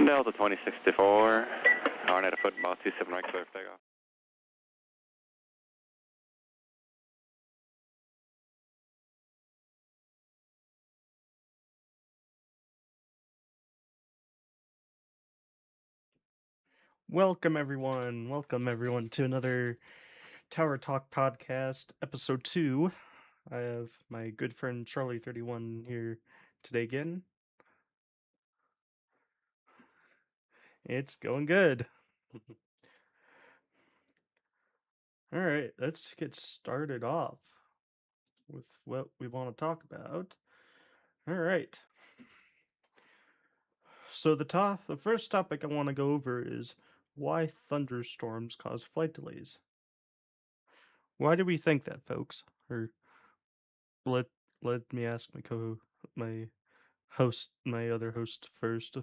Delta 2064, RNet a football 27 right clear for takeoff. Welcome everyone to another Tower Talk podcast, episode 2. I have my good friend Charlie31 here today again. It's going good. All right, let's get started off with what we want to talk about. All right. So the first topic I want to go over is why thunderstorms cause flight delays. Why do we think that, folks? Or let let me ask my other host first.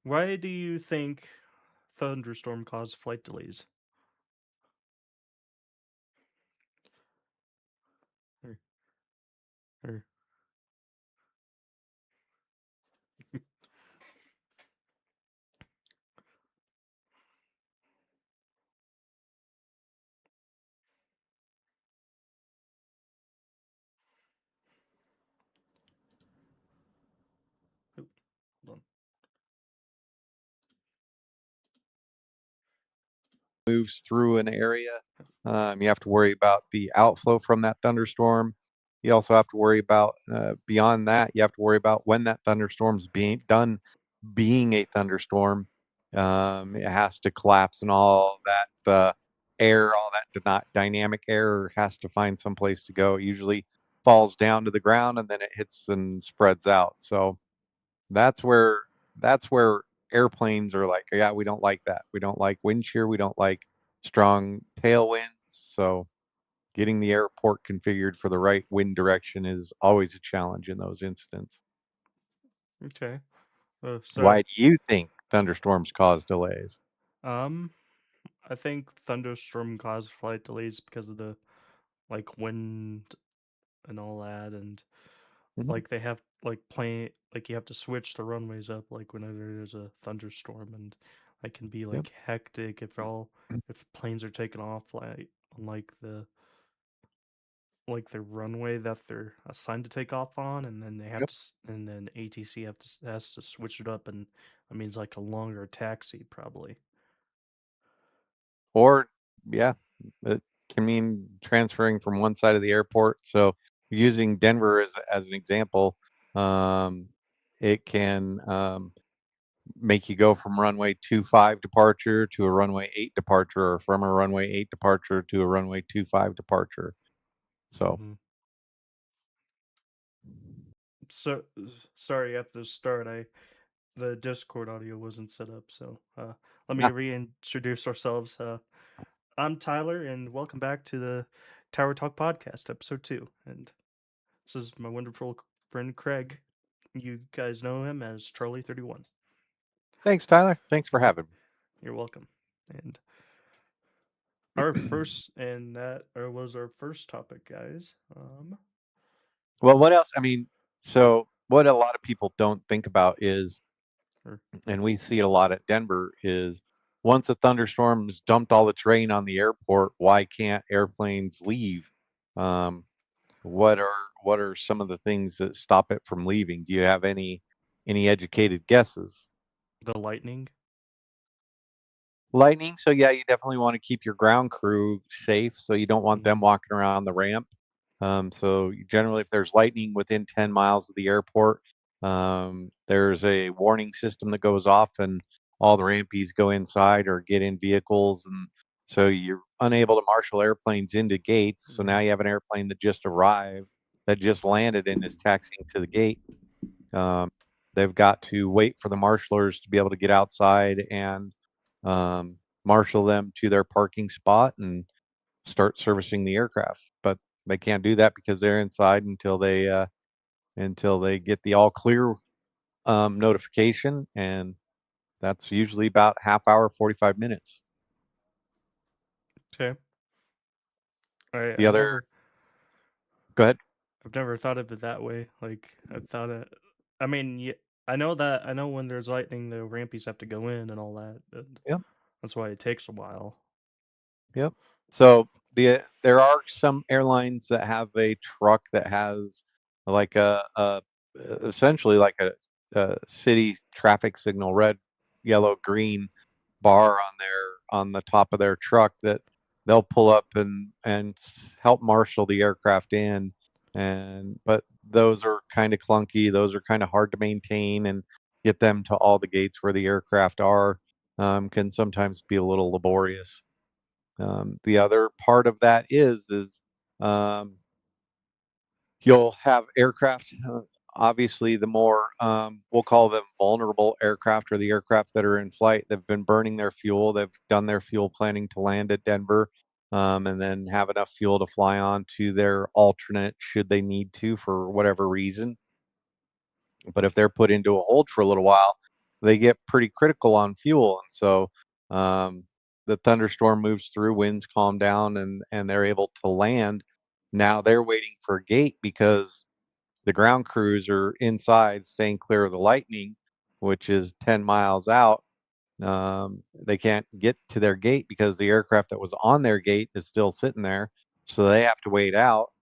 Why do you think thunderstorm cause flight delays? Or, or hold on. Moves through an area. You have to worry about the outflow from that thunderstorm. You also have to worry about beyond that. You have to worry about when that thunderstorm's being a thunderstorm. It has to collapse, and all that air, all that dynamic air, has to find some place to go. It usually falls down to the ground, and then it hits and spreads out. So that's where that's where airplanes are like, yeah, we don't like that. We don't like wind shear. We don't like strong tailwinds. So getting the airport configured for the right wind direction is always a challenge in those incidents. Okay. Why So do you think thunderstorms cause delays? um, I think thunderstorm cause flight delays because of the wind and all that, and Mhm. they have you have to switch the runways up whenever there's a thunderstorm, and it can be Yep. hectic if planes are taking off on the runway that they're assigned to take off on, and then they have Yep. to and then ATC has to switch it up, and that means a longer taxi probably. Or yeah, it can mean transferring from one side of the airport. So using Denver as an example, um, it can make you go from runway 25 departure to a runway 8 departure, or from a runway 8 departure to a runway 25 departure. So Mm-hmm. So sorry, at the start, the Discord audio wasn't set up, so let me ah, reintroduce ourselves. I'm Tyler, and welcome back to the Tower Talk podcast, episode 2. And this is my wonderful friend Craig. You guys know him as Charlie31. thanks, Tyler. Thanks for having me. You're welcome. And that was our first topic, guys. Well, what else? I mean, so what a lot of people don't think about is, Or, and we see it a lot at Denver, is once a thunderstorm's dumped all its rain on the airport, why can't airplanes leave? Um, what are what are some of the things that stop it from leaving? Do you have any educated guesses? the lightning. Lightning, so yeah, you definitely want to keep your ground crew safe, so you don't want them Mm-hmm. walking around the ramp. So generally, if there's lightning within 10 miles of the airport, there's a warning system that goes off, and all the rampies go inside or get in vehicles, and so you're unable to marshal airplanes into gates. So now Mm-hmm. you have an airplane that just arrived, that just landed, and is taxiing to the gate. Um, they've got to wait for the marshalers to be able to get outside and um, marshal them to their parking spot and start servicing the aircraft. But they can't do that because they're inside until they get the all clear notification, and that's usually about half hour, 45 minutes. Okay. All right. The other, go ahead. I've never thought of it that way. I thought it. I mean, yeah, I know when there's lightning, the rampies have to go in and all that. And Yep. that's why it takes a while. Yep. So there are some airlines that have a truck that has like a essentially like a city traffic signal, red, yellow, green bar on the top of their truck that they'll pull up and help marshal the aircraft in. But those are kind of clunky. Those are kind of hard to maintain and get them to all the gates where the aircraft are. Can sometimes be a little laborious. The other part of that is um, you'll have aircraft. Obviously, the more we'll call them vulnerable aircraft, or the aircraft that are in flight, they've been burning their fuel. They've done their fuel planning to land at Denver, and then have enough fuel to fly on to their alternate should they need to for whatever reason. But if they're put into a hold for a little while, they get pretty critical on fuel, and so the thunderstorm moves through, winds calm down, and they're able to land. Now they're waiting for a gate because the ground crews are inside, staying clear of the lightning, which is 10 miles out. They can't get to their gate because the aircraft that was on their gate is still sitting there, so they have to wait out.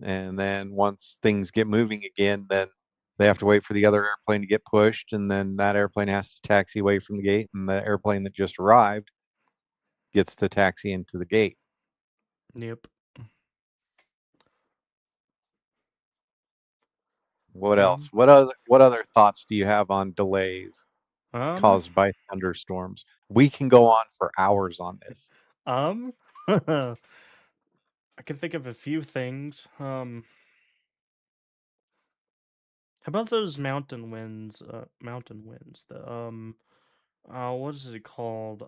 And then once things get moving again, then they have to wait for the other airplane to get pushed, and then that airplane has to taxi away from the gate, and the airplane that just arrived gets to taxi into the gate. Yep. What else? What other thoughts do you have on delays caused by thunderstorms? We can go on for hours on this. I can think of a few things. How about those mountain winds? Mountain winds. The what is it called?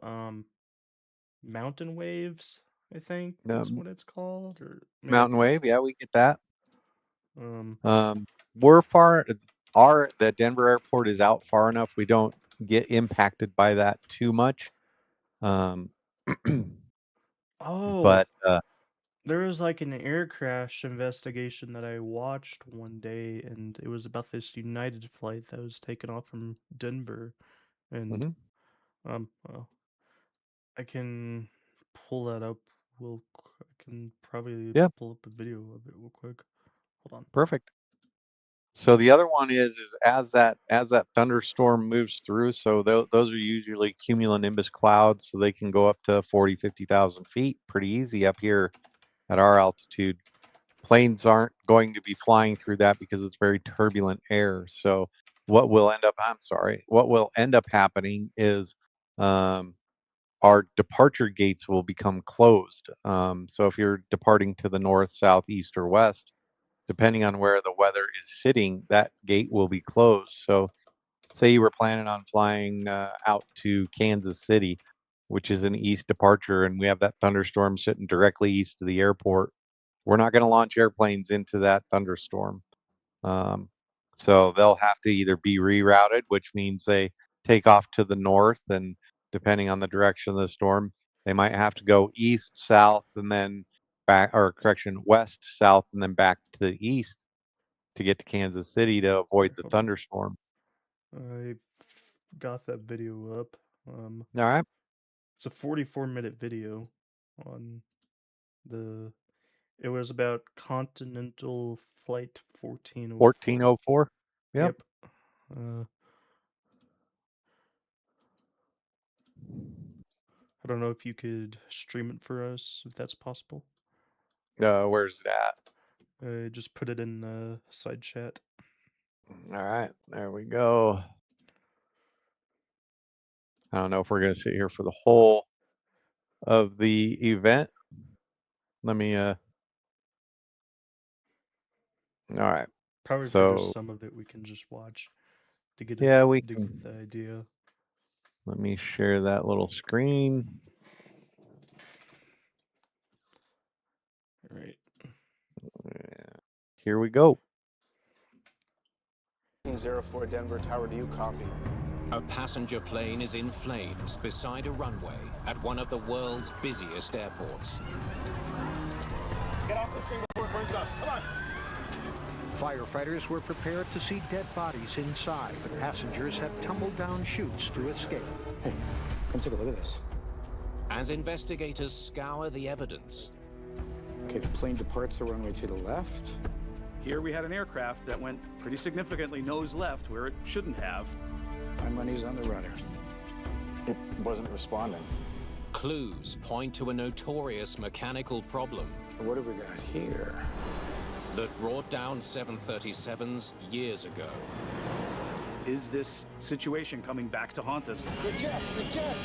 Mountain waves. I think that's what it's called. Or Mountain wave, yeah, we get that. Um. We're far. The Denver airport is out far enough. We don't get impacted by that too much. Oh. But there was like an air crash investigation that I watched one day, and it was about this United flight that was taken off from Denver, and well, I can pull that up. I can probably pull up a video of it real quick. Hold on. Perfect. So the other one is as that thunderstorm moves through, so those are usually cumulonimbus clouds, so they can go up to 40, 50,000 feet pretty easy up here at our altitude. Planes aren't going to be flying through that because it's very turbulent air. So what will end up happening is our departure gates will become closed. So if you're departing to the north, south, east, or west, depending on where the weather is sitting, that gate will be closed. So say you were planning on flying out to Kansas City, which is an east departure, and we have that thunderstorm sitting directly east of the airport. We're not going to launch airplanes into that thunderstorm. So they'll have to either be rerouted, which means they take off to the north, and depending on the direction of the storm, they might have to go east, south, and then west, south, and then back to the east to get to Kansas City to avoid the thunderstorm. I got that video up. All right. It's a 44-minute video on it was about Continental Flight 1404. 1404? Yep. I don't know if you could stream it for us, if that's possible. Where's it at? Just put it in the side chat. All right, there we go. I don't know if we're going to sit here for the whole of the event. Let me all right. Probably for just some of it we can just watch to get get the idea. Let me share that little screen. All right. Here we go. 04 Denver Tower, do you copy? A passenger plane is in flames beside a runway at one of the world's busiest airports. Get off this thing before it burns up. Come on. Firefighters were prepared to see dead bodies inside, but passengers had tumbled down chutes to escape. Hey, come take a look at this. As investigators scour the evidence, Okay, the plane departs the runway to the left. Here we had an aircraft that went pretty significantly nose left where it shouldn't have. My money's on the rudder. It wasn't responding. clues point to a notorious mechanical problem What have we got here? that brought down 737s years ago. Is this situation coming back to haunt us? Good jet, good jet.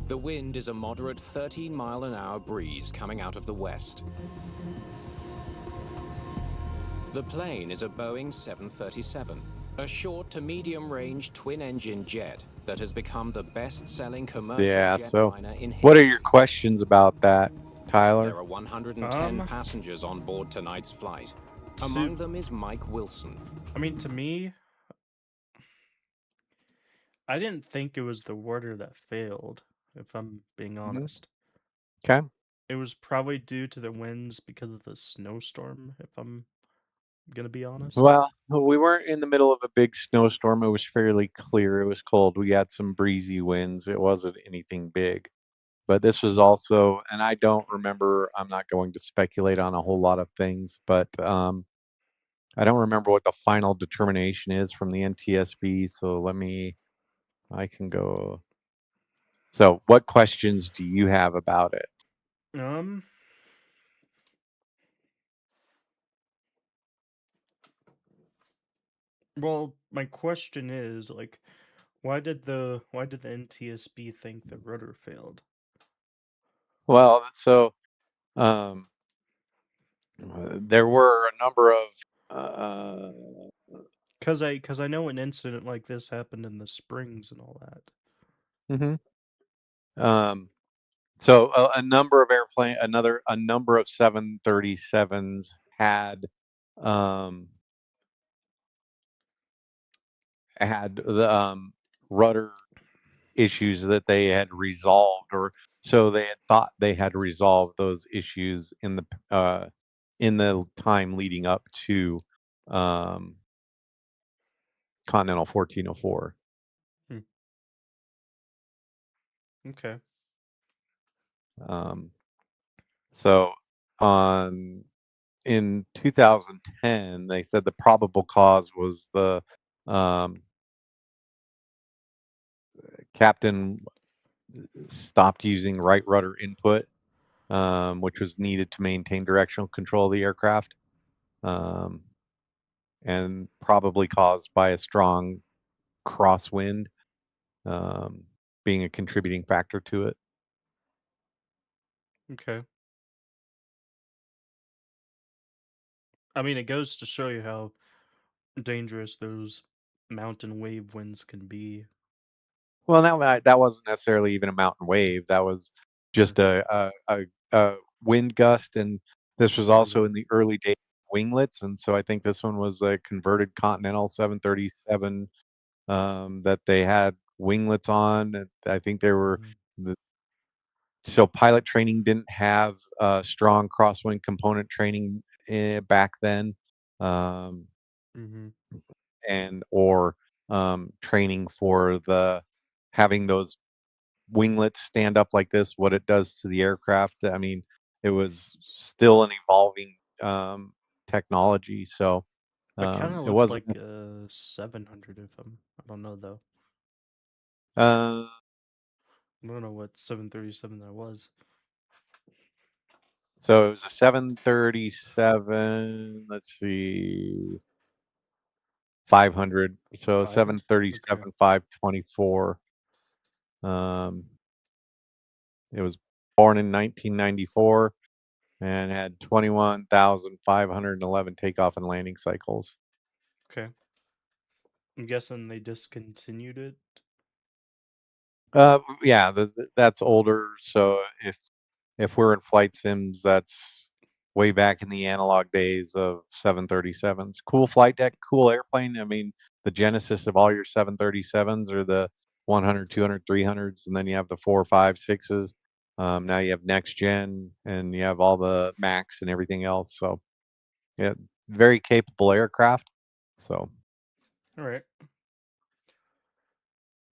The wind is a moderate 13-mile-an-hour breeze coming out of the west. The plane is a Boeing 737, a short to medium-range twin-engine jet that has become the best-selling commercial jetliner in history. What are your questions about that, Tyler? There are 110 passengers on board tonight's flight. Among them is Mike Wilson. I mean, to me, I didn't think it was the rudder that failed, if I'm being honest. Okay. It was probably due to the winds because of the snowstorm, if I'm gonna be honest. Well, we weren't in the middle of a big snowstorm. It was fairly clear. It was cold. We had some breezy winds. It wasn't anything big. But this was also, and I don't remember, I'm not going to speculate on a whole lot of things, but I don't remember what the final determination is from the NTSB. So I can go. So what questions do you have about it? Well, my question is, like, why did the NTSB think the rudder failed? Well, so there were a number of Because I know an incident like this happened in the Springs and all that. So a number of a number of 737s had the rudder issues that they had resolved, or so they had thought they had resolved those issues in the time leading up to Continental 1404. Okay. So in 2010, they said the probable cause was the captain stopped using right rudder input, which was needed to maintain directional control of the aircraft, and probably caused by a strong crosswind being a contributing factor to it. Okay. I mean, it goes to show you how dangerous those mountain wave winds can be. Well, that wasn't necessarily even a mountain wave. That was just a wind gust, and this was also in the early days of winglets, and so I think this one was a converted Continental 737 that they had winglets on. And I think they were so pilot training didn't have strong crosswind component training back then, and or training for having those winglets stand up like this, what it does to the aircraft. I mean, it was still an evolving technology, so It kind of it looked wasn't. like a 700 I don't know though. I I don't know what 737 that was. So it was a 737. Let's see, 500. So 737 524. It was born in 1994 and had 21,511 takeoff and landing cycles. Okay. I'm guessing they discontinued it. Yeah, that's older. So if if we're in flight sims, that's way back in the analog days of 737s. Cool flight deck, cool airplane. I mean, the genesis of all your 737s are the 100, 200, 300s, and then you have the 4, 5, 6s. Now you have next gen, and you have all the Max and everything else. So, yeah, very capable aircraft. So, All right.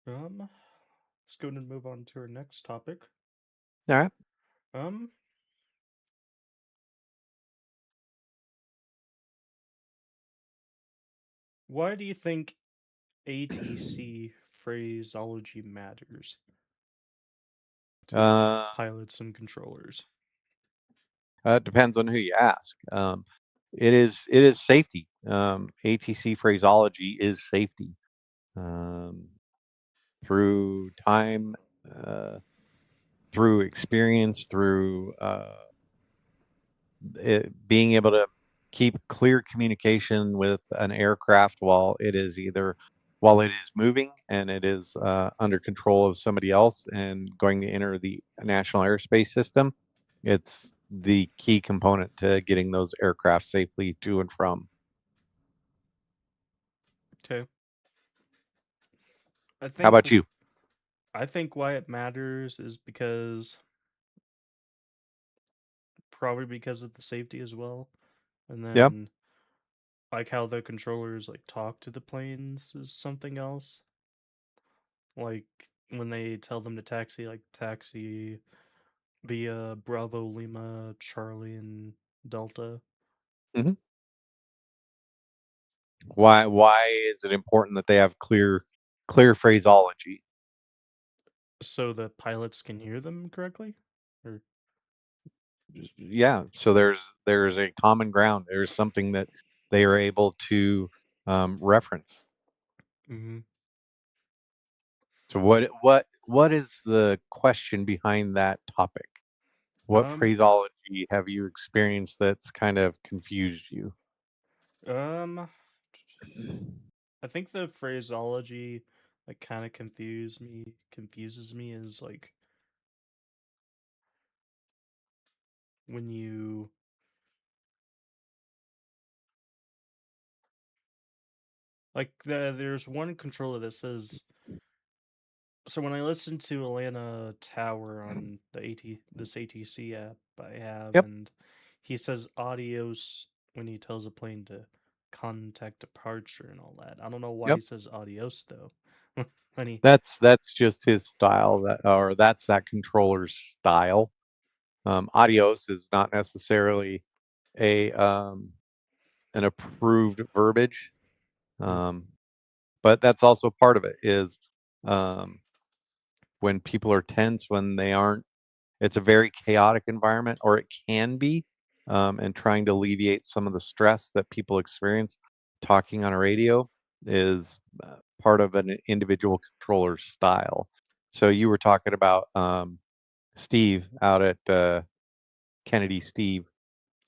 Let's go and move on to our next topic. all right. Um, why do you think ATC phraseology matters to pilots and controllers? It depends on who you ask. It is safety. ATC phraseology is safety. Through time, through experience, through being able to keep clear communication with an aircraft while it is moving and it is under control of somebody else and going to enter the national airspace system. It's the key component to getting those aircraft safely to and from. Okay. How about you? I think why it matters is probably because of the safety as well. And Yep. then like how the controllers like talk to the planes is something else. Like when they tell them to taxi via Bravo, Lima, Charlie, and Delta. Mhm. Why is it important that they have clear phraseology? So the pilots can hear them correctly? Or Yeah, so there's a common ground. There's something that they are able to reference. mm-hmm. So what is the question behind that topic? What phraseology have you experienced that's kind of confused you? I think the phraseology that kind of confuses me is like when you there's one controller that says, so when I listen to Atlanta Tower on this ATC app I have, Yep. and he says adios when he tells a plane to contact departure and all that. I don't know why he Yep. says adios though. when That's just his style, that's that controller's style. Adios is not necessarily a an approved verbiage. But that's also part of it is when people are tense, when they aren't, it's a very chaotic environment, or it can be, and trying to alleviate some of the stress that people experience. Talking on a radio is part of an individual controller's style. So you were talking about Steve out at Kennedy Steve.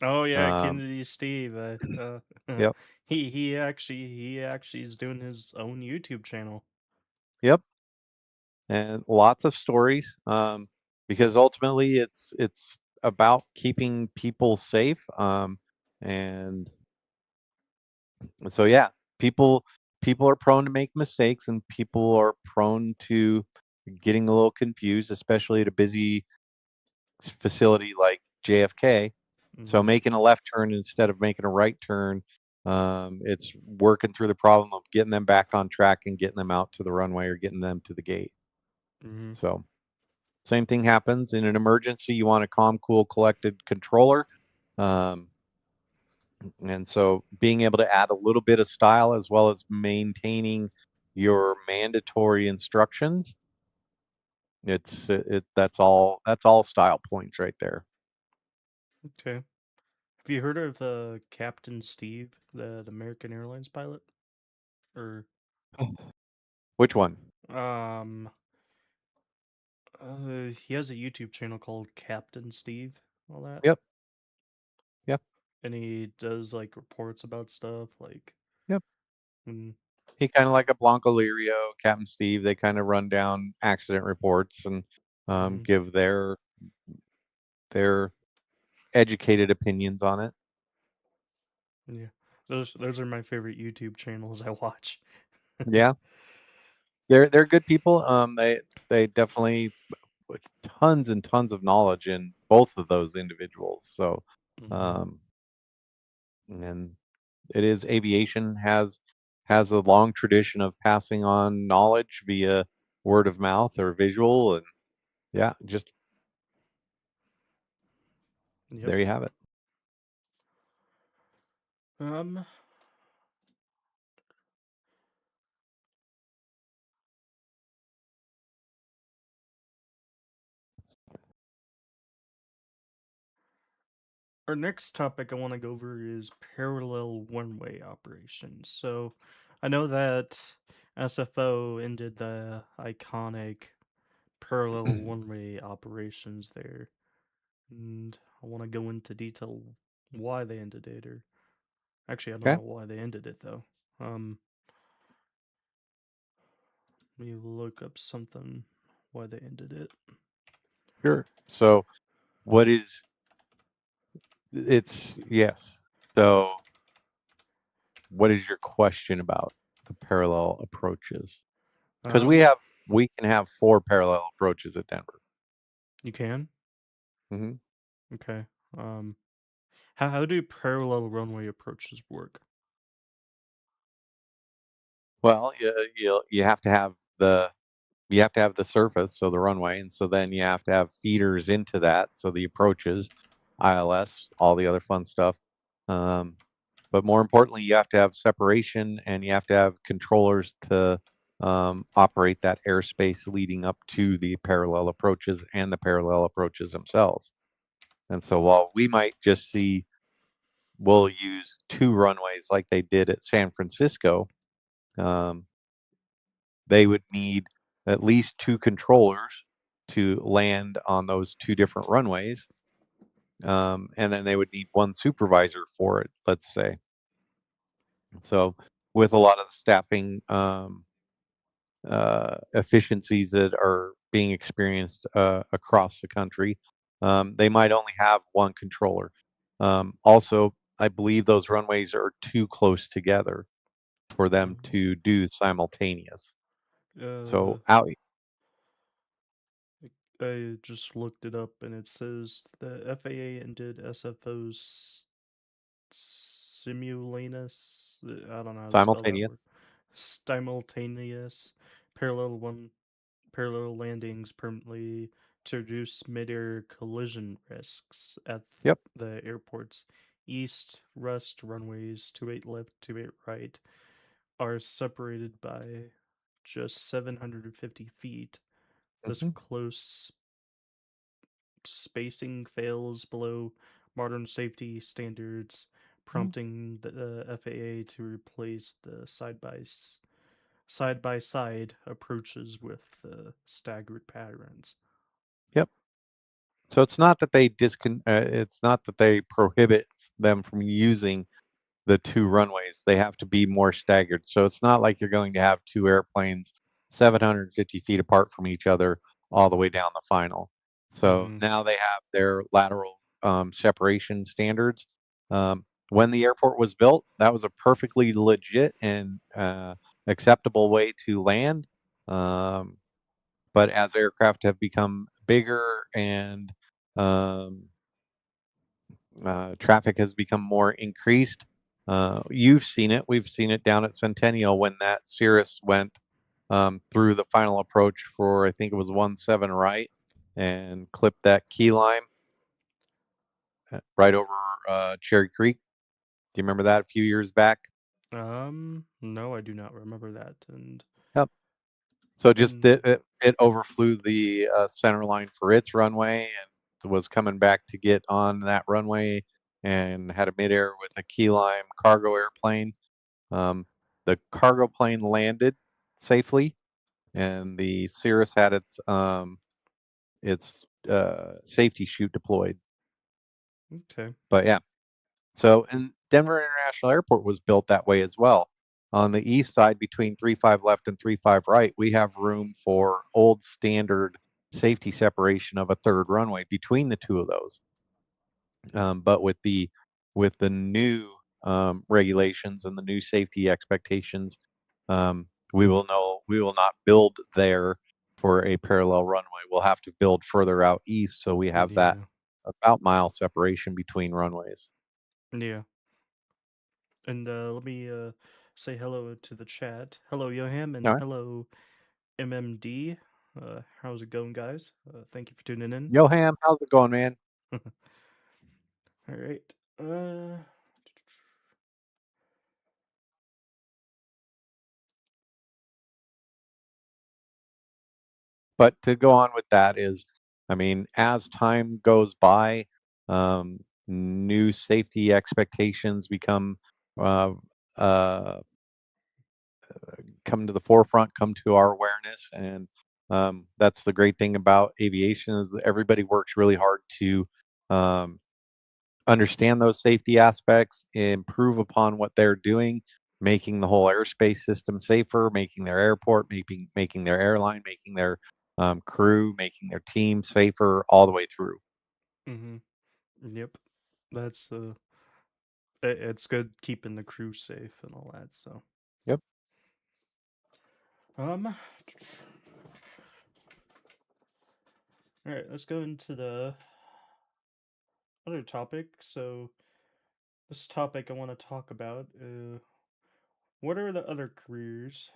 Oh yeah, Kennedy Steve. Yep. He actually is doing his own YouTube channel. Yep. And lots of stories, because ultimately it's about keeping people safe. And so yeah, people are prone to make mistakes, and people are prone to getting a little confused, especially at a busy facility like JFK. So making a left turn instead of making a right turn, it's working through the problem of getting them back on track and getting them out to the runway or getting them to the gate. So same thing happens in an emergency. You want a calm, cool, collected controller. And so being able to add a little bit of style as well as maintaining your mandatory instructions, that's all style points right there. Okay. Have you heard of Captain Steve, the American Airlines pilot? Or Which one? he has a YouTube channel called Captain Steve. All that. Yep. Yep. And he does like reports about stuff like. Yep. When He kind of like a Blanco Lirio, Captain Steve. They kind of run down accident reports and give their their educated opinions on it. Yeah, those are my favorite YouTube channels I watch. Yeah, they're good people. They definitely with tons and tons of knowledge in both of those individuals. So, Mhm. and it is aviation has a long tradition of passing on knowledge via word of mouth or visual, and yeah, just Yep. there you have it. Um. Our next topic I want to go over is parallel one-way operations. So, I know that SFO ended the iconic parallel one-way operations there, and I want to go into detail why they ended it, or actually, I don't Okay, know why they ended it though. Let me look up something why they ended it. sure. So, what is it's yes. So, what is your question about the parallel approaches? Because Um, we can have 4 parallel approaches at Denver. you can. Hmm. Okay. Um, how do parallel runway approaches work? Well, you have to have the surface, so the runway, and so then you have to have feeders into that, so the approaches, ILS, all the other fun stuff. Um, but more importantly, you have to have separation and you have to have controllers to operate that airspace leading up to the parallel approaches and the parallel approaches themselves. And so while we might just see, we'll use 2 runways like they did at San Francisco. Um, they would need at least 2 controllers to land on those 2 different runways. And then they would need 1 supervisor for it, let's say. So, with a lot of the staffing efficiencies that are being experienced across the country, they might only have 1 controller. Also, I believe those runways are too close together for them Mhm. to do simultaneous. Uh, So out. I just looked it up and it says the FAA ended SFO's simultaneous. I don't know how to spell that Simultaneous. word. Simultaneous parallel landings permanently to reduce mid-air collision risks at Yep. the airport's east west runways 28 left, 28 right are separated by just 750 feet. This Mhm. close spacing fails below modern safety standards, prompting the FAA to replace the side-by-side approaches with staggered patterns. Yep. So it's not that it's not that they prohibit them from using the 2 runways. They have to be more staggered. So it's not like you're going to have 2 airplanes 750 feet apart from each other all the way down the final. So Mm-hmm. now they have their lateral separation standards. When the airport was built, that was a perfectly legit and acceptable way to land. Um, but as aircraft have become bigger and um, traffic has become more increased, you've seen it. We've seen it down at Centennial when that Cirrus went through the final approach for, I think it was 17 right, and clipped that key lime right over Cherry Creek. Do you remember that a few years back? No, I do not remember that. And Yep. So just and it overflew the center line for its runway and was coming back to get on that runway and had a midair with a key lime cargo airplane. The cargo plane landed safely, and the Cirrus had its safety chute deployed. okay. But yeah, so and Denver International Airport was built that way as well. On the east side, between 35 left and 35 right, we have room for old standard safety separation of a third runway between the two of those. But with the new regulations and the new safety expectations, we will not build there for a parallel runway. We'll have to build further out east, so we have that about mile separation between runways. Yeah. And let me say hello to the chat. Hello, Yoham, and All right. hello, MMD. How's it going, guys? Thank you for tuning in. Yoham, how's it going, man? All right. But to go on with that is, I mean, as time goes by, new safety expectations become come to the forefront, come to our awareness, and that's the great thing about aviation is that everybody works really hard to understand those safety aspects, improve upon what they're doing, making the whole airspace system safer, making their airport, making their airline, making their crew, making their team safer all the way through. Yep. That's it's good keeping the crew safe and all that. So. Yep. All right, let's go into the other topic. So, this topic I want to talk about, what are the other careers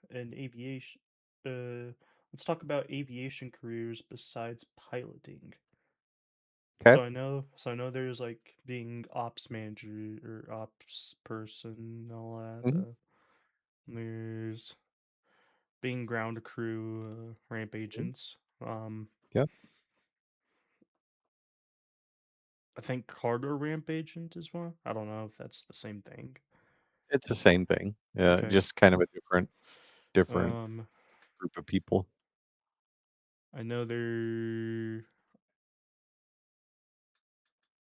in aviation? Let's talk about aviation careers besides piloting. Okay. So I know there's like being ops manager or ops person and all that. There's being ground crew, ramp agents. Yep. I think cargo ramp agent is one. I don't know if that's the same thing. It's the same thing. Okay. Just kind of a different group of people. I know they're.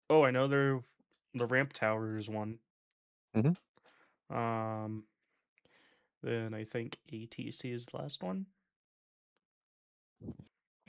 Oh, I know they're the ramp tower is one. Then I think ATC is the last one.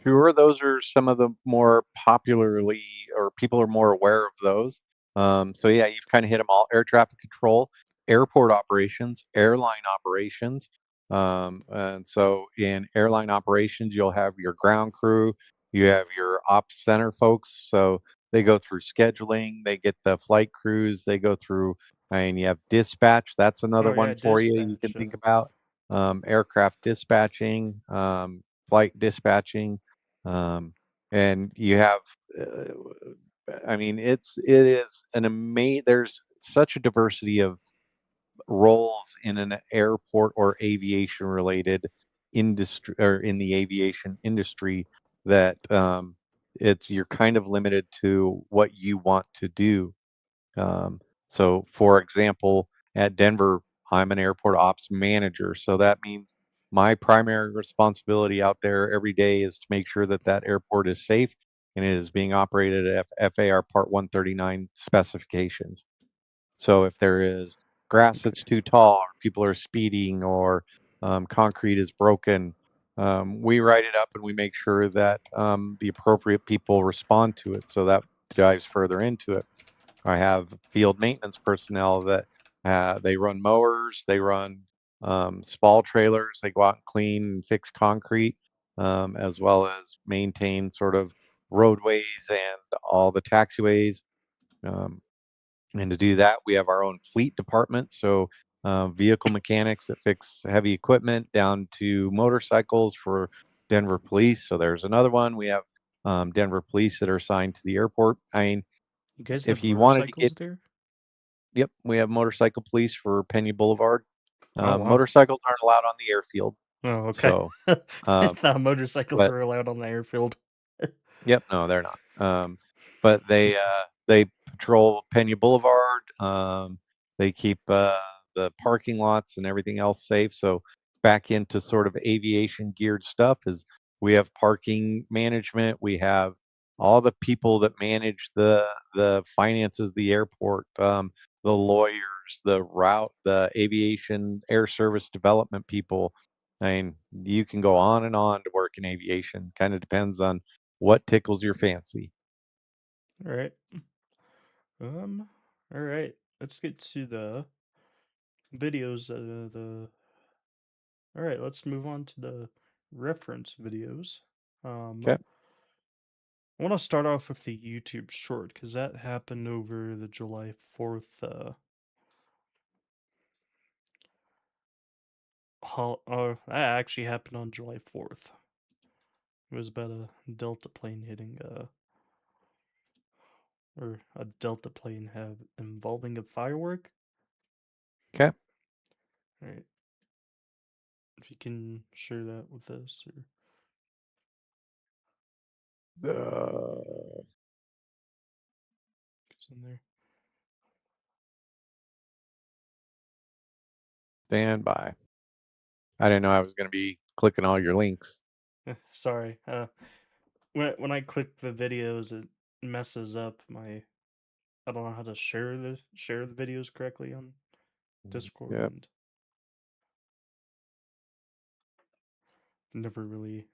Sure, those are some of the more popularly, or people are more aware of those. So yeah, you've kind of hit them all: air traffic control, airport operations, airline operations. And so in airline operations, you'll have your ground crew, you have your ops center folks. So they go through scheduling, they get the flight crews, they go through. I mean, you have dispatch. That's another one for you. You can think about aircraft dispatching, flight dispatching. And you have, I mean, it is an amazing. There's such a diversity of roles in an airport or aviation related industry, or in the aviation industry, that you're kind of limited to what you want to do. So, for example, at Denver, I'm an airport ops manager. So that means my primary responsibility out there every day is to make sure that that airport is safe and it is being operated at FAR Part 139 specifications. So if there is grass that's too tall, or people are speeding, or concrete is broken, we write it up and we make sure that the appropriate people respond to it. So that dives further into it. I have field maintenance personnel that they run mowers, they run spall trailers, they go out and clean and fix concrete, as well as maintain sort of roadways and all the taxiways. And to do that, we have our own fleet department. So vehicle mechanics that fix heavy equipment, down to motorcycles for Denver police. So there's another one. We have Denver police that are assigned to the airport. I mean, you guys if have you wanted to get there? Yep, we have motorcycle police for Pena Boulevard. Oh, wow. Motorcycles aren't allowed on the airfield. Oh, okay. So, I thought motorcycles were allowed on the airfield. Yep, no, they're not. But they patrol Pena Boulevard. They keep the parking lots and everything else safe. So back into sort of aviation geared stuff is we have parking management. We have all the people that manage the finances of the airport, the lawyers, the aviation air service development people, I mean, you can go on and on to work in aviation. Kind of depends on what tickles your fancy. All right. All right. Let's get to the videos. All right. Let's move on to the reference videos. Okay. I want to start off with the YouTube short because that happened over the July 4th. That actually happened on July 4th. It was about a Delta plane hitting or a Delta plane have involving a firework. Okay. All right. If you can share that with us, or it's in there. Stand by. I didn't know I was going to be clicking all your links. Sorry. When I click the videos, it messes up my. I don't know how to share the videos correctly on Discord, Yep. and never really.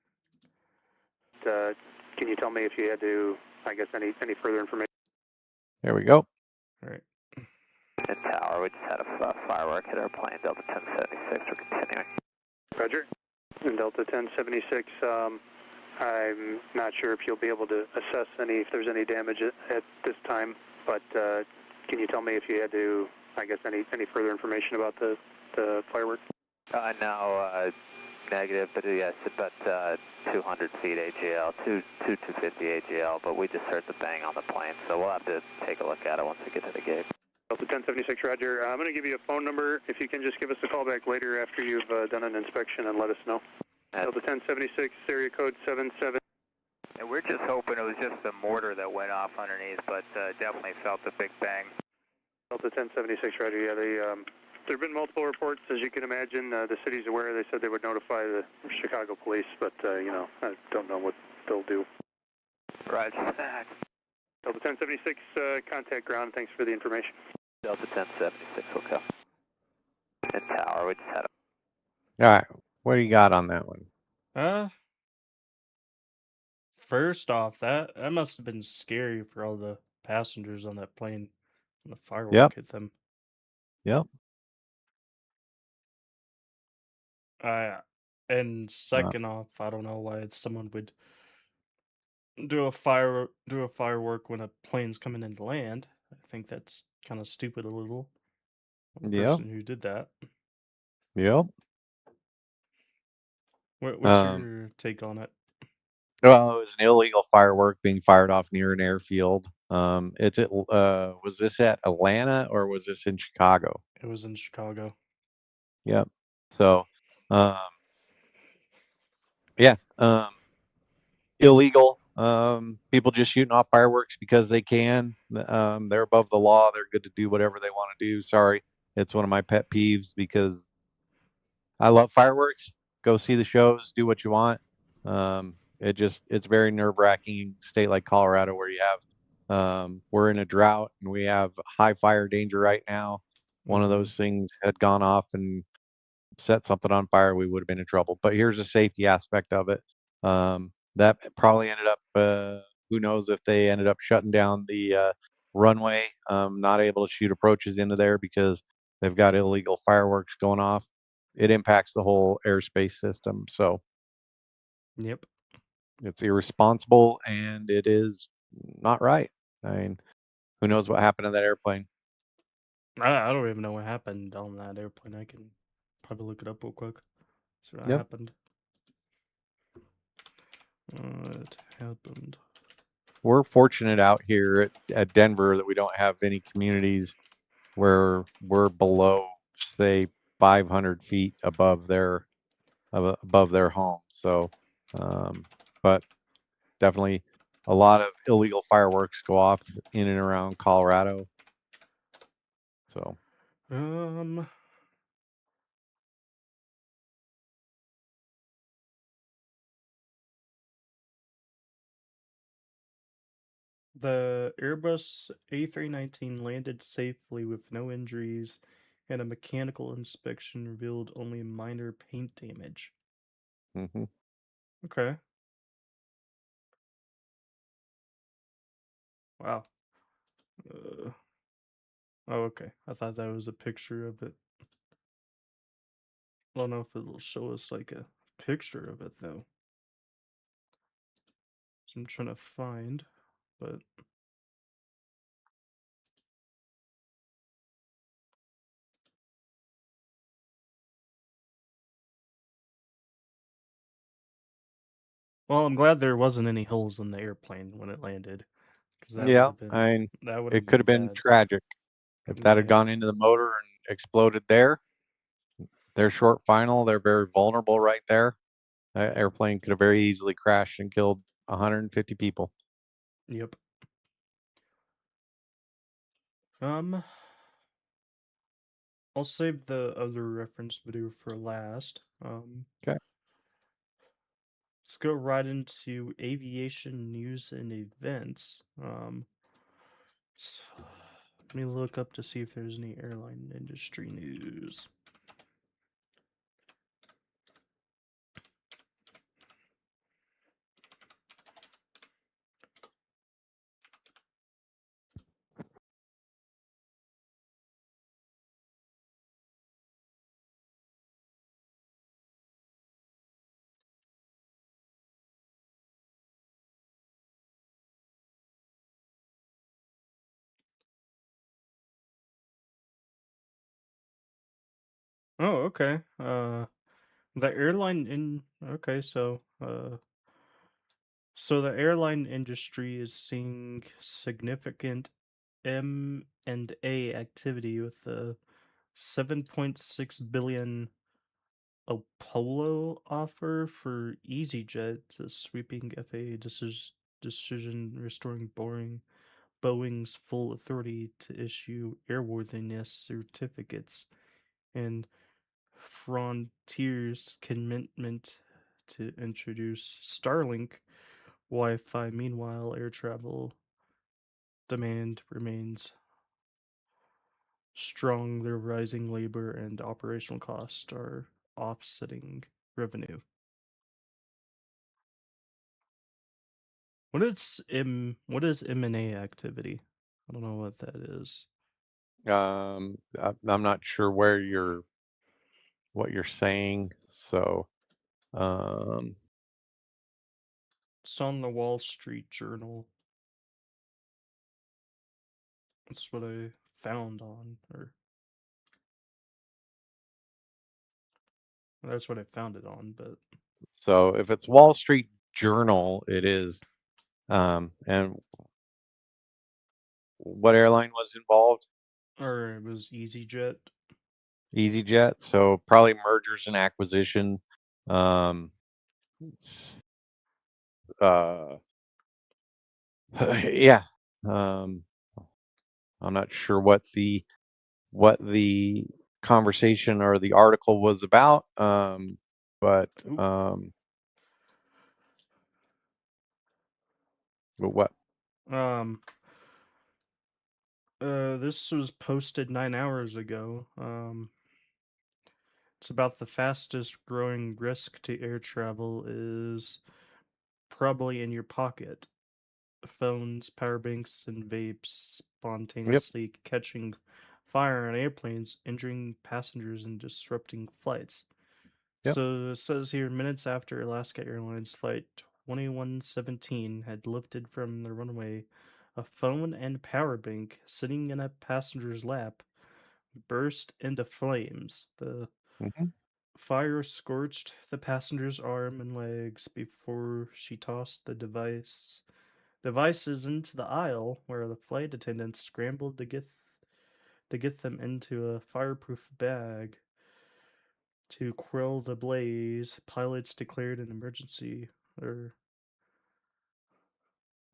Can you tell me if you had to, I guess, any further information? There we go. All right. And tower, we just had a firework hit our plane, Delta 1076, we're continuing. Roger. And Delta 1076, I'm not sure if you'll be able to assess if there's any damage at this time, but can you tell me if you had to, I guess, any further information about the firework? No, negative, but yes, about 200 feet AGL, 250 AGL, but we just heard the bang on the plane, so we'll have to take a look at it once we get to the gate. Delta 1076, Roger. I'm going to give you a phone number. If you can just give us a call back later after you've done an inspection and let us know. Delta 1076, area code 77. And we're just hoping it was just the mortar that went off underneath, but definitely felt the big bang. Delta 1076, Roger. Yeah, there have been multiple reports, as you can imagine. The city's aware. They said they would notify the Chicago police, but, I don't know what they'll do. Roger. Delta 1076, contact ground. Thanks for the information. Delta 1076 will come. And tower, we just had All right. What do you got on that one? First off, that must have been scary for all the passengers on that plane when the firework hit them. Yep. And second off, I don't know why someone would do a firework when a plane's coming in to land. I think that's kind of stupid a little. The Yep. person who did that. Yep. What's your take on it? Well, it was an illegal firework being fired off near an airfield. Was this at Atlanta or was this in Chicago? It was in Chicago. Yep. So, yeah, illegal. People just shooting off fireworks because they can. They're above the law. They're good to do whatever they want to do. Sorry, it's one of my pet peeves because I love fireworks. Go see the shows, do what you want. It's very nerve-wracking state like Colorado where you have we're in a drought and we have high fire danger right now. One of those things had gone off and set something on fire, we would have been in trouble. But here's a safety aspect of it. That probably ended up who knows if they ended up shutting down the runway, not able to shoot approaches into there because they've got illegal fireworks going off. It impacts the whole airspace system. So Yep. it's irresponsible and it is not right. I mean, who knows what happened to that airplane? I don't even know what happened on that airplane. I can probably look it up real quick. See what happened. What happened? We're fortunate out here at Denver that we don't have any communities where we're below, say, 500 feet above their home. So, but definitely a lot of illegal fireworks go off in and around Colorado. So, the Airbus A319 landed safely with no injuries and a mechanical inspection revealed only minor paint damage. Mm-hmm. Okay. Wow. Oh, okay. I thought that was a picture of it. I don't know if it'll show us like a picture of it though. So I'm trying to find, but well, I'm glad there wasn't any holes in the airplane when it landed, because that would Yeah, have been I mean, that would it have could have been bad. tragic if that had Yeah. gone into the motor and exploded there. They're short final. They're very vulnerable right there. That airplane could have very easily crashed and killed 150 people. Yep. I'll save the other reference video for last. Okay. Let's go right into aviation news and events. Let me look up to see if there's any airline industry news. Oh, okay. The airline in okay, so the airline industry is seeing significant M&A activity with the 7.6 billion Apollo offer for EasyJet, a sweeping FAA decision restoring Boeing's full authority to issue airworthiness certificates, and Frontier's commitment to introduce Starlink Wi-Fi. Meanwhile, air travel demand remains strong. Their rising labor and operational costs are offsetting revenue. What is M&A activity? I don't know what that is. I'm not sure what you're saying. So, It's on the Wall Street Journal. That's what I found on, or that's what I found it on, but so if it's Wall Street Journal, it is. And what airline was involved? or it was EasyJet. EasyJet. So probably mergers and acquisition. Yeah. I'm not sure what the conversation or the article was about. But what? This was posted 9 hours ago. It's about the fastest growing risk to air travel is probably in your pocket. Phones, power banks, and vapes spontaneously catching fire on airplanes, injuring passengers, and disrupting flights. Yep. So it says here, minutes after Alaska Airlines Flight 2117 had lifted from the runway, a phone and power bank sitting in a passenger's lap burst into flames. The fire scorched the passenger's arm and legs before she tossed the devices into the aisle, where the flight attendants scrambled to get them into a fireproof bag. To quell the blaze, pilots declared an emergency.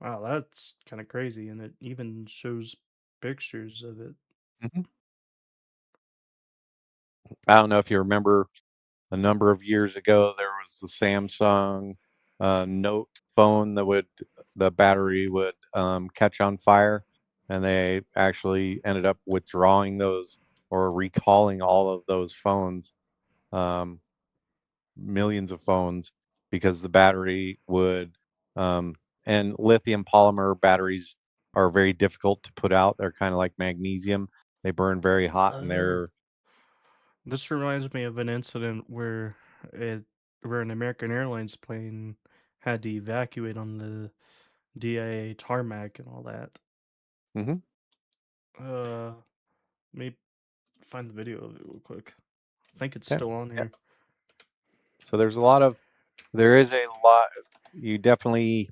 Wow, that's kind of crazy, and it even shows pictures of it. I don't know if you remember, a number of years ago there was the Samsung Note phone that the battery would catch on fire, and they actually ended up withdrawing those or recalling all of those phones, millions of phones, because the battery would, and lithium polymer batteries are very difficult to put out. They're kind of like magnesium. They burn very hot, and they're This reminds me of an incident where an American Airlines plane had to evacuate on the DIA tarmac and all that. Mhm. Let me find the video of it real quick. I think it's Yeah, still on yeah. here. So there is a lot. You definitely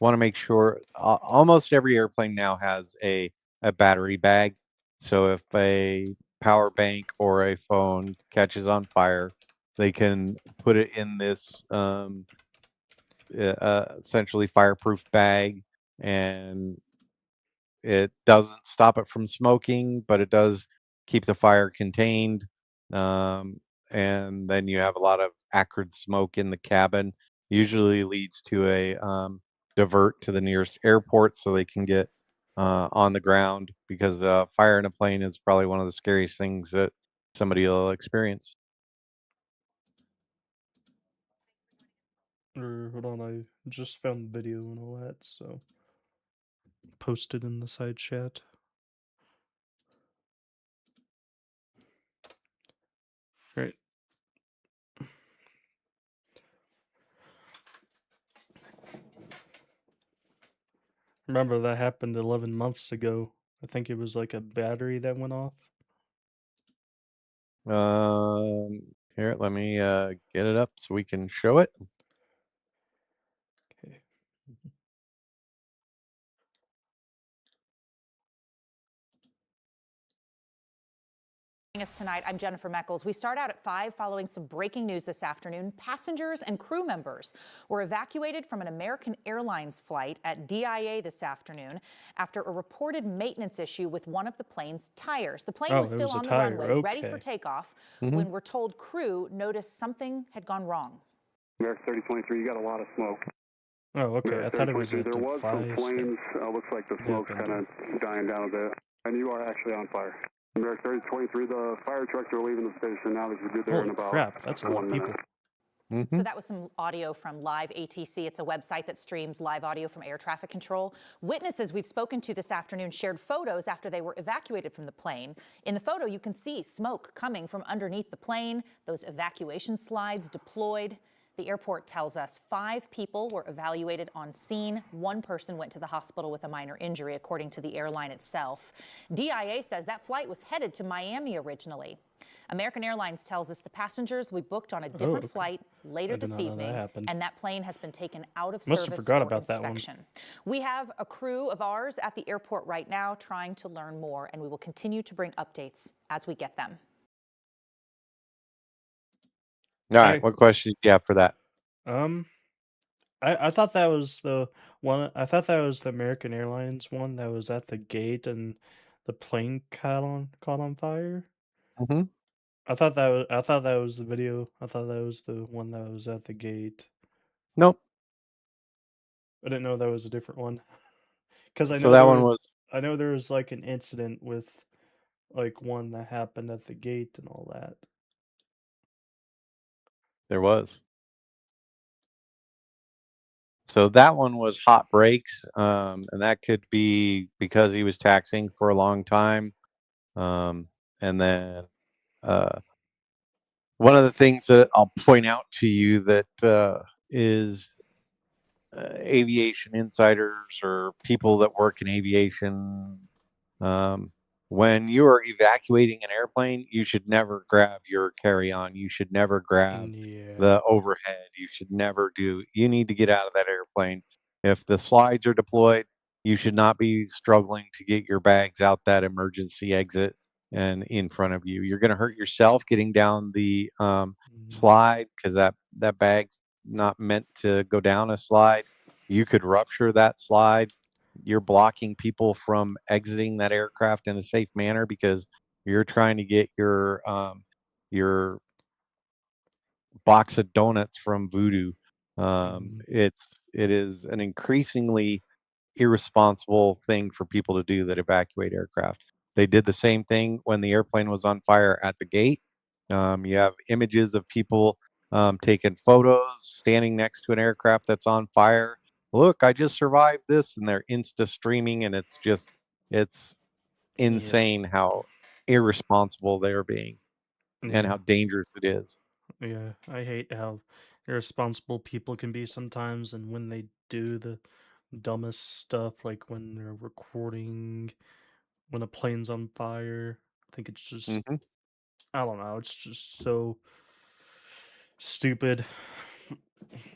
want to make sure. Almost every airplane now has a battery bag. So if a power bank or a phone catches on fire, they can put it in this essentially fireproof bag, and it doesn't stop it from smoking, but it does keep the fire contained. And then you have a lot of acrid smoke in the cabin. Usually leads to a divert to the nearest airport so they can get on the ground, because fire in a plane is probably one of the scariest things that somebody will experience. Hold on, I just found the video and all that, so posted in the side chat. Right. Remember that happened 11 months ago. I think it was like a battery that went off. Here, let me get it up so we can show it. Okay. Us tonight, I'm Jennifer Meckles. We start out at 5 following some breaking news this afternoon. Passengers and crew members were evacuated from an American Airlines flight at DIA this afternoon after a reported maintenance issue with one of the plane's tires. The plane was still on the runway, ready for takeoff, when we're told crew noticed something had gone wrong. American 3023, you got a lot of smoke. Oh, okay. I thought it was a there was some flames. Looks like the smoke's kind of dying down a bit, and you are actually on fire. American 3023, the fire trucks are leaving the station now. They should be there in about crap, that's a lot of people. So that was some audio from Live ATC. It's a website that streams live audio from air traffic control. Witnesses we've spoken to this afternoon shared photos after they were evacuated from the plane. In the photo, you can see smoke coming from underneath the plane, those evacuation slides deployed. The airport tells us 5 people were evaluated on scene. 1 person went to the hospital with a minor injury, according to the airline itself. DIA says that flight was headed to Miami originally. American Airlines tells us the passengers we booked on a different flight later this evening, and that plane has been taken out of service for inspection. We have a crew of ours at the airport right now trying to learn more, and we will continue to bring updates as we get them. All right, what question do you have for that? I thought that was the one. I thought that was the American Airlines one that was at the gate and the plane caught on fire. I thought that was the video. I thought that was the one that was at the gate. Nope. I didn't know that was a different one. Because I know So that one was. I know there was like an incident with like one that happened at the gate and all that. There was. So that one was hot brakes, and that could be because he was taxiing for a long time. And then one of the things that I'll point out to you that is aviation insiders or people that work in aviation, when you are evacuating an airplane, you should never grab your carry-on. You should never grab the overhead. You should never you need to get out of that airplane. If the slides are deployed, you should not be struggling to get your bags out that emergency exit and in front of you. You're going to hurt yourself getting down the slide, because that bag's not meant to go down a slide. You could rupture that slide. You're blocking people from exiting that aircraft in a safe manner because you're trying to get your box of donuts from Voodoo. It is an increasingly irresponsible thing for people to do that evacuate aircraft. They did the same thing when the airplane was on fire at the gate. You have images of people taking photos, standing next to an aircraft that's on fire. Look, I just survived this, and they're Insta streaming, and it's insane how irresponsible they're being and how dangerous it is. Yeah, I hate how irresponsible people can be sometimes, and when they do the dumbest stuff, like when they're recording when a plane's on fire. I think it's just, I don't know, it's just so stupid.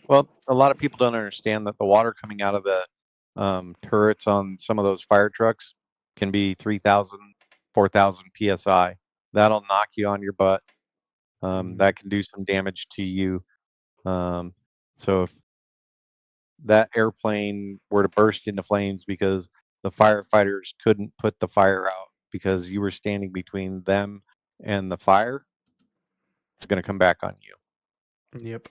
Well, a lot of people don't understand that the water coming out of the turrets on some of those fire trucks can be 3,000, 4,000 psi. That'll knock you on your butt. That can do some damage to you. So if that airplane were to burst into flames because the firefighters couldn't put the fire out because you were standing between them and the fire, it's going to come back on you. Yep.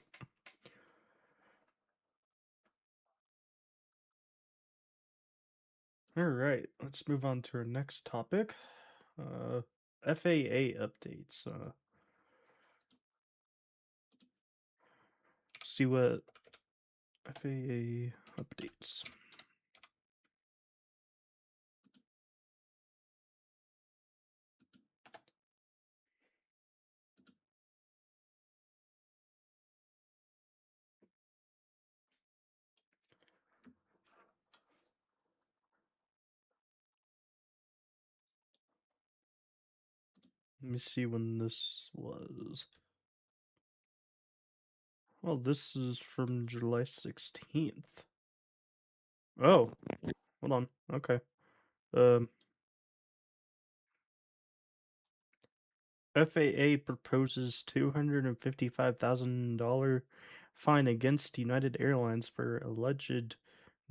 All right, let's move on to our next topic. FAA updates. See what FAA updates. Let me see when this was. Well, this is from July 16th. Oh, hold on. Okay. FAA proposes $255,000 fine against United Airlines for alleged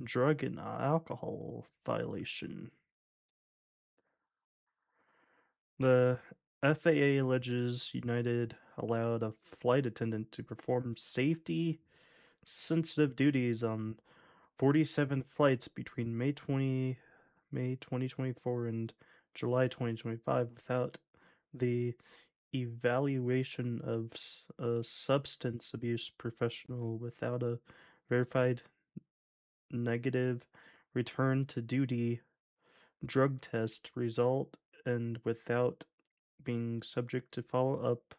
drug and alcohol violation. The FAA alleges United allowed a flight attendant to perform safety sensitive duties on 47 flights between May 2024 and July 2025 without the evaluation of a substance abuse professional, without a verified negative return to duty drug test result, and without being subject to follow-up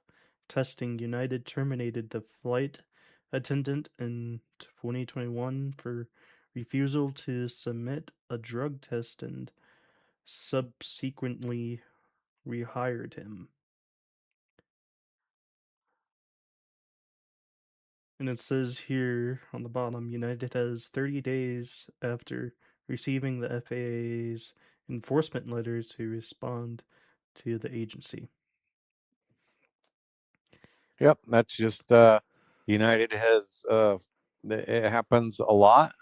testing. United terminated the flight attendant in 2021 for refusal to submit a drug test and subsequently rehired him. And it says here on the bottom, United has 30 days after receiving the FAA's enforcement letter to respond to the agency. Yep, that's just United has it happens a lot.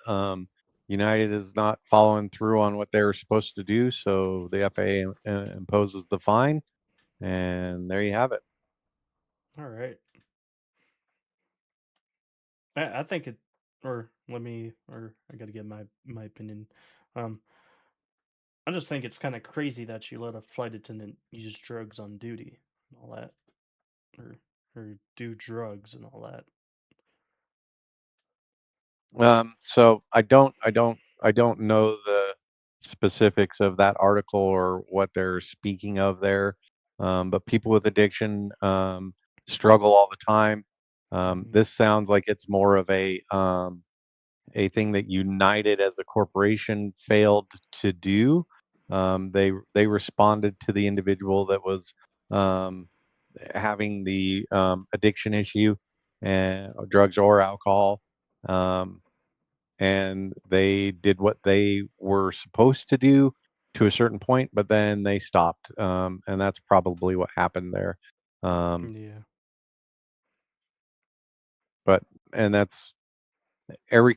United is not following through on what they were supposed to do, so the FAA imposes the fine, and there you have it. All right. I think it, or I gotta get my opinion. I just think it's kind of crazy that you let a flight attendant use drugs on duty and all that, or do drugs and all that. So I don't know the specifics of that article or what they're speaking of there. But people with addiction struggle all the time. This sounds like it's more of a thing that United as a corporation failed to do. They responded to the individual that was having the addiction issue and drugs or alcohol. And they did what they were supposed to do to a certain point, but then they stopped. And that's probably what happened there. Yeah. But, and that's, every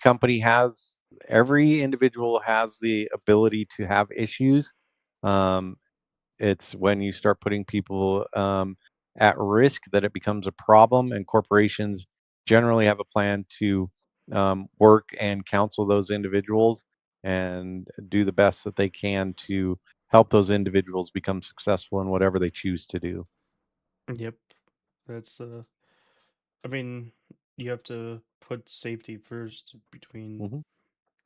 individual has the ability to have issues. It's when you start putting people at risk that it becomes a problem, and corporations generally have a plan to work and counsel those individuals and do the best that they can to help those individuals become successful in whatever they choose to do. Yep. That's I mean, you have to put safety first between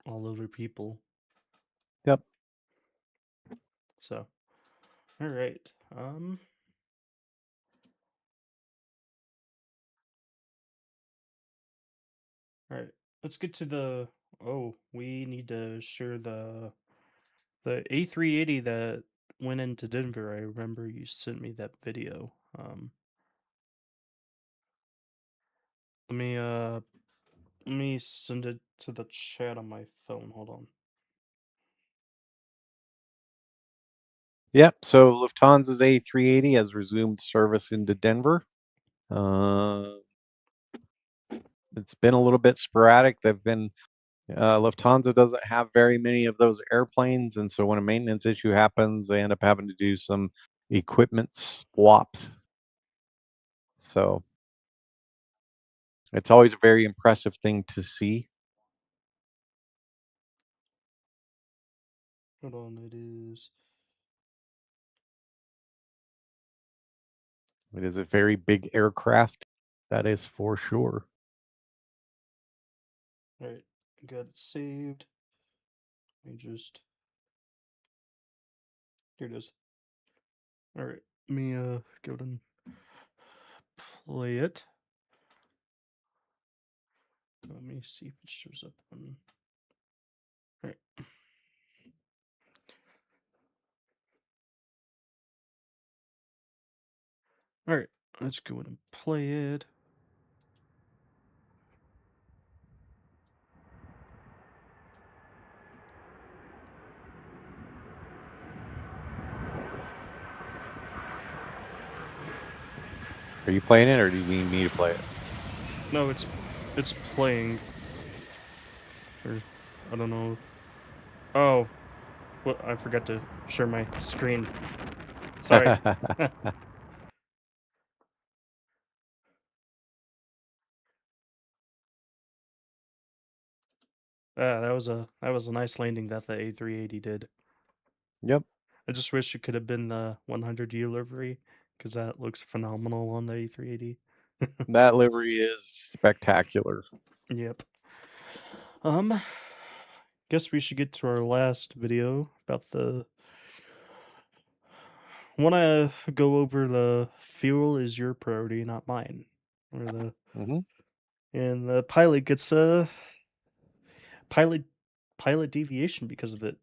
all other people. Yep. So, all right. All right. Let's get to the. Oh, we need to share the A380 that went into Denver. I remember you sent me that video. Let me send it to the chat on my phone. Hold on. Yep. So Lufthansa's A380 has resumed service into Denver. It's been a little bit sporadic. Lufthansa doesn't have very many of those airplanes, and so when a maintenance issue happens, they end up having to do some equipment swaps. So it's always a very impressive thing to see. Hold on, it is. It is a very big aircraft. That is for sure. All right, got it saved. Let me just. Here it is. All right, let me go ahead and play it. Let me see if it shows up on. All right. All right, let's go ahead and play it. Are you playing it, or do you need me to play it? No, it's playing. Or I don't know. Oh, well, I forgot to share my screen. Sorry. That was a nice landing that the A380 did. Yep. I just wish it could have been the 100U livery, because that looks phenomenal on the A380. That livery is spectacular. Yep. Guess we should get to our last video about the. Want to go over the fuel is your priority, not mine, or the. And the pilot gets a pilot deviation because of it,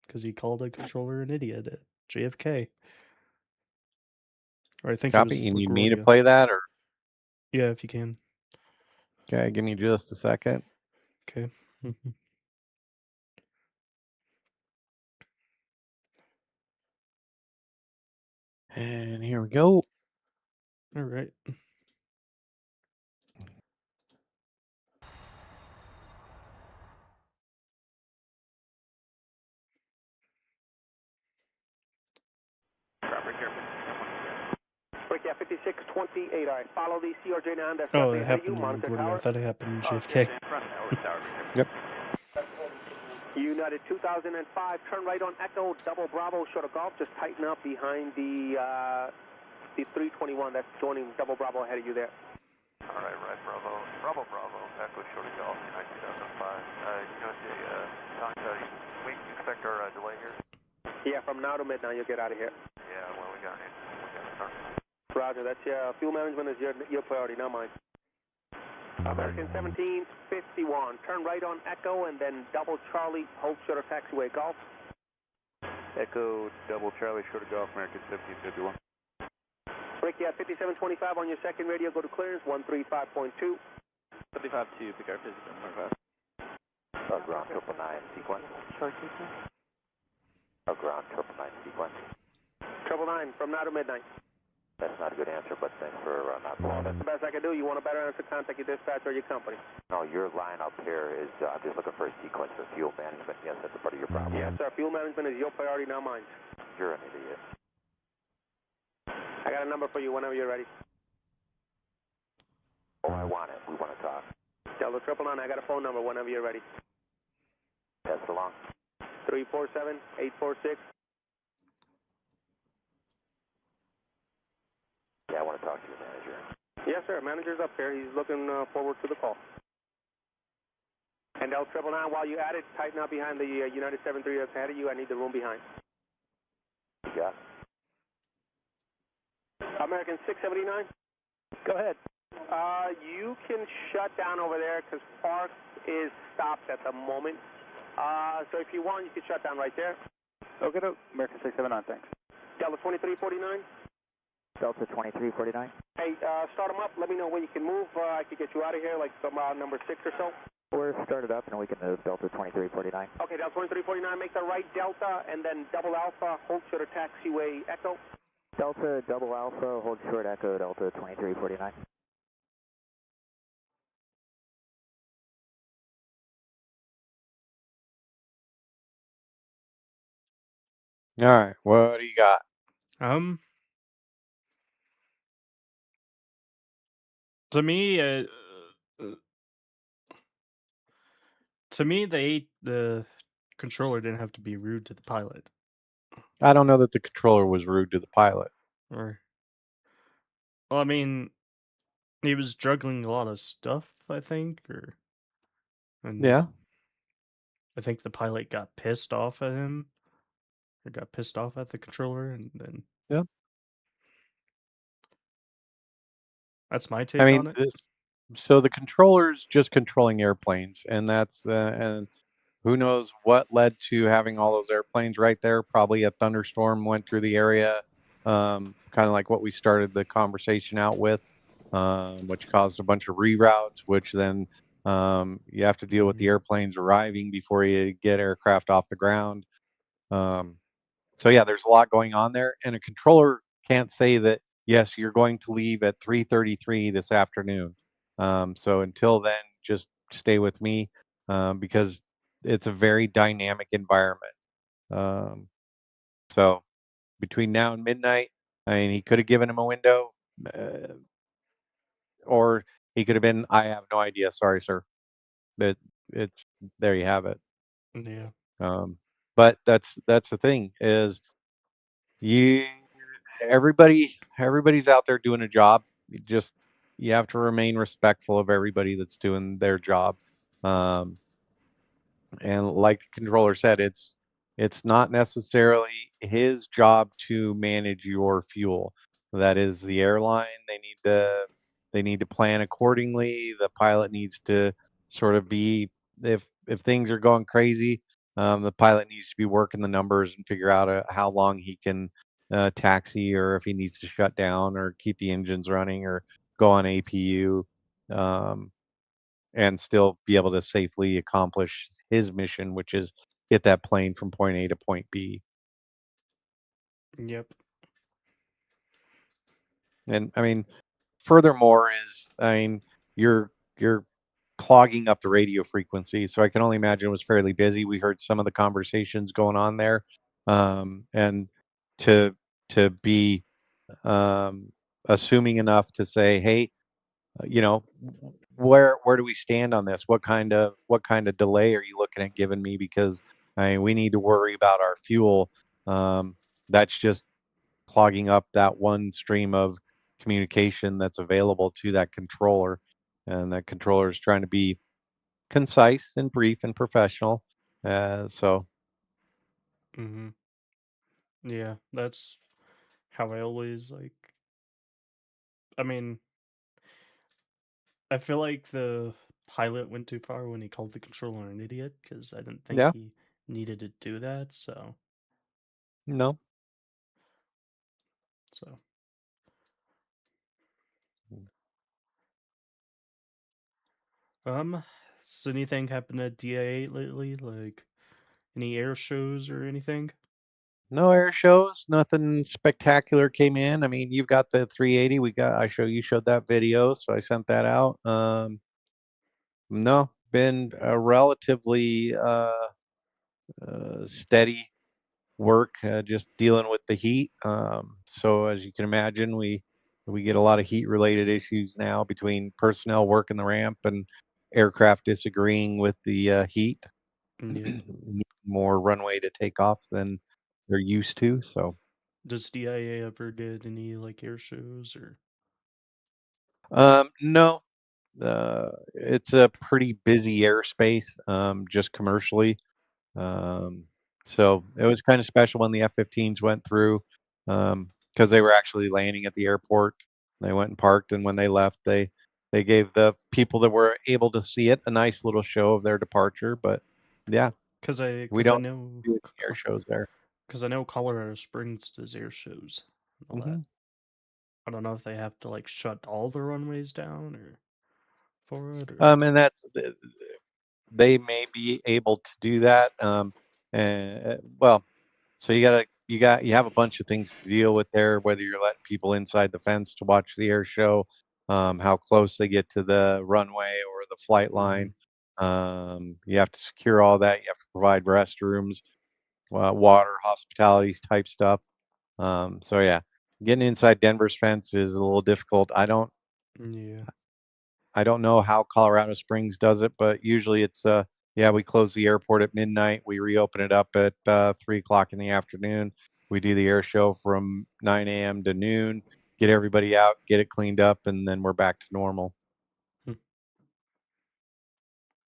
because he called a controller an idiot at JFK. Or I think it Copy. was You need LaGuardia. me to play that, or? Yeah, if you can. Okay, give me just a second. Okay. And here we go. All right. Breakout 5628, all right. Follow the CRJ9, that's Oh, definitely it ahead of happened you, in monitor LaGuardia. I tower. thought it happened in JFK. Yep. United 2005, turn right on Echo, double Bravo, short of golf, just tighten up behind the 321 that's joining double Bravo ahead of you there. All right, Bravo, Echo, short of golf, United 2005. We expect our delay here? Yeah, from now to midnight, you'll get out of here. Yeah, well, we got it. Roger, that's your fuel management is your priority, not mine. American 1751, turn right on Echo and then double Charlie, hold short of taxiway golf. Echo, double Charlie, short of golf, American 1751. Breakout 5725 on your second radio, go to clearance, 135.2. 55-2, pick our physical, Ground 999 sequence. Short sequence. Ground 999 sequence. 999 from now to midnight. That's not a good answer, but thanks for not blowing That's it. the best I can do. You want a better answer, contact your dispatcher or your company. No, your line up here is, I'm just looking for a sequence for fuel management. Yes, that's a part of your problem. Yes, sir. Fuel management is your priority, not mine. You're an idiot. I got a number for you whenever you're ready. Oh, I want it. We want to talk. Delta 999, I got a phone number whenever you're ready. Pass along. 347-846. Yeah, I want to talk to your manager. Yes, sir. Manager's up there. He's looking forward to the call. And L 999, while you at it, tighten up behind the United 73 that's ahead of you. I need the room behind. You got American 679. Go ahead. You can shut down over there because Park is stopped at the moment. So if you want, you can shut down right there. Okay, American 679, thanks. Delta 2349. Delta 2349. Hey, start them up. Let me know when you can move. I could get you out of here, like number 6 or so. We're started up and we can move Delta 2349. Okay, Delta 2349, make the right Delta and then double Alpha, hold short of taxiway Echo. Delta double Alpha, hold short Echo, Delta 2349. All right, what do you got? To me, the controller didn't have to be rude to the pilot. I don't know that the controller was rude to the pilot. Well, I mean, he was juggling a lot of stuff, I think, Yeah. I think the pilot got pissed off at him, or got pissed off at the controller, and then yeah. That's my take I mean, on it. So the controller's just controlling airplanes, and that's and who knows what led to having all those airplanes right there. Probably a thunderstorm went through the area, kind of like what we started the conversation out with, which caused a bunch of reroutes, which then you have to deal with the airplanes arriving before you get aircraft off the ground. So yeah, there's a lot going on there, and a controller can't say that, yes, you're going to leave at 3:33 this afternoon. So until then, just stay with me, because it's a very dynamic environment. So between now and midnight, I mean, he could have given him a window, or he could have been, I have no idea. Sorry, sir. But it's there. You have it. Yeah. But that's the thing is, everybody's out there doing a job. You have to remain respectful of everybody that's doing their job. And like the controller said, it's not necessarily his job to manage your fuel. That is the airline. They need to plan accordingly. The pilot needs to sort of be, if things are going crazy, the pilot needs to be working the numbers and figure out how long he can taxi, or if he needs to shut down or keep the engines running or go on APU, and still be able to safely accomplish his mission, which is get that plane from point A to point B. Yep. And I mean, furthermore you're clogging up the radio frequency. So I can only imagine it was fairly busy. We heard some of the conversations going on there. And to be assuming enough to say, hey, where do we stand on this? What kind of delay are you looking at giving me? Because we need to worry about our fuel. That's just clogging up that one stream of communication that's available to that controller, and that controller is trying to be concise and brief and professional. So Yeah, that's how I always I mean, I feel like the pilot went too far when he called the controller an idiot, because I didn't think Yeah. he needed to do that. So No. So has anything happened at DIA lately? Like any air shows or anything? No air shows, nothing spectacular came in. I mean, you've got the 380. You showed that video, so I sent that out. No, been a relatively steady work, just dealing with the heat. So as you can imagine, we get a lot of heat related issues now between personnel working the ramp and aircraft disagreeing with the heat. Yeah. Need more runway to take off than they're used to. So Does DIA ever get any like air shows or? No, it's a pretty busy airspace, just commercially. So it was kind of special when the F-15s went through, because they were actually landing at the airport. They went and parked, and when they left, they gave the people that were able to see it a nice little show of their departure. But yeah, Because I we because I don't know do air shows there. because I know Colorado Springs does air shows and all that. Mhm. I don't know if they have to like shut all the runways down or for it. Or... And that's they may be able to do that. Well, so you have a bunch of things to deal with there, whether you're letting people inside the fence to watch the air show, how close they get to the runway or the flight line. You have to secure all that. You have to provide restrooms, water, hospitalities type stuff. So yeah, getting inside Denver's fence is a little difficult. Yeah. I don't know how Colorado Springs does it, but usually it's we close the airport at midnight. We reopen it up at 3 o'clock in the afternoon. We do the air show from 9 a.m. to noon, get everybody out, get it cleaned up, and then we're back to normal.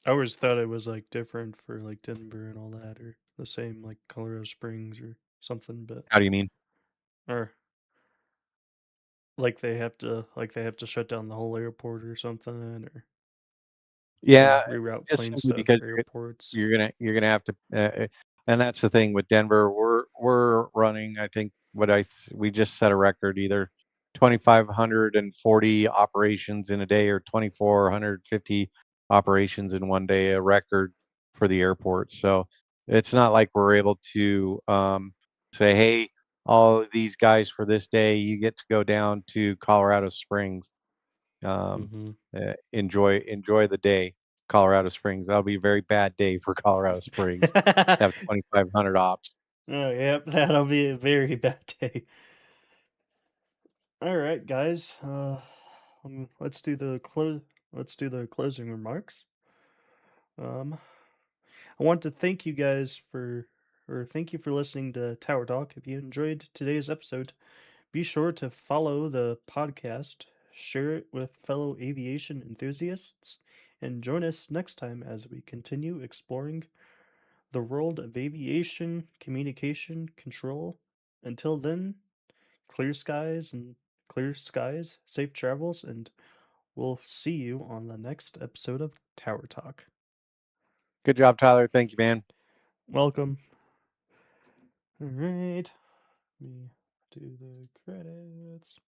I always thought it was like different for like Denver and all that, or the same like Colorado Springs or something. But How do you mean? Or like they have to shut down the whole airport or something, or Yeah, reroute just planes simply to because other airports. you're gonna have to, and that's the thing with Denver. We're running. I think we just set a record, either 2,540 operations in a day or 2,450 operations in one day, a record for the airport. So it's not like we're able to say, hey, all of these guys for this day, you get to go down to Colorado Springs. Enjoy the day, Colorado Springs. That'll be a very bad day for Colorado Springs. Have 2,500 ops. Oh, yep, that'll be a very bad day. All right, guys. Let's do the closing remarks. I want to thank you guys thank you for listening to Tower Talk. If you enjoyed today's episode, be sure to follow the podcast, share it with fellow aviation enthusiasts, and join us next time as we continue exploring the world of aviation, communication, control. Until then, clear skies, safe travels, and we'll see you on the next episode of Tower Talk. Good job, Tyler. Thank you, man. Welcome. All right. Let me do the credits.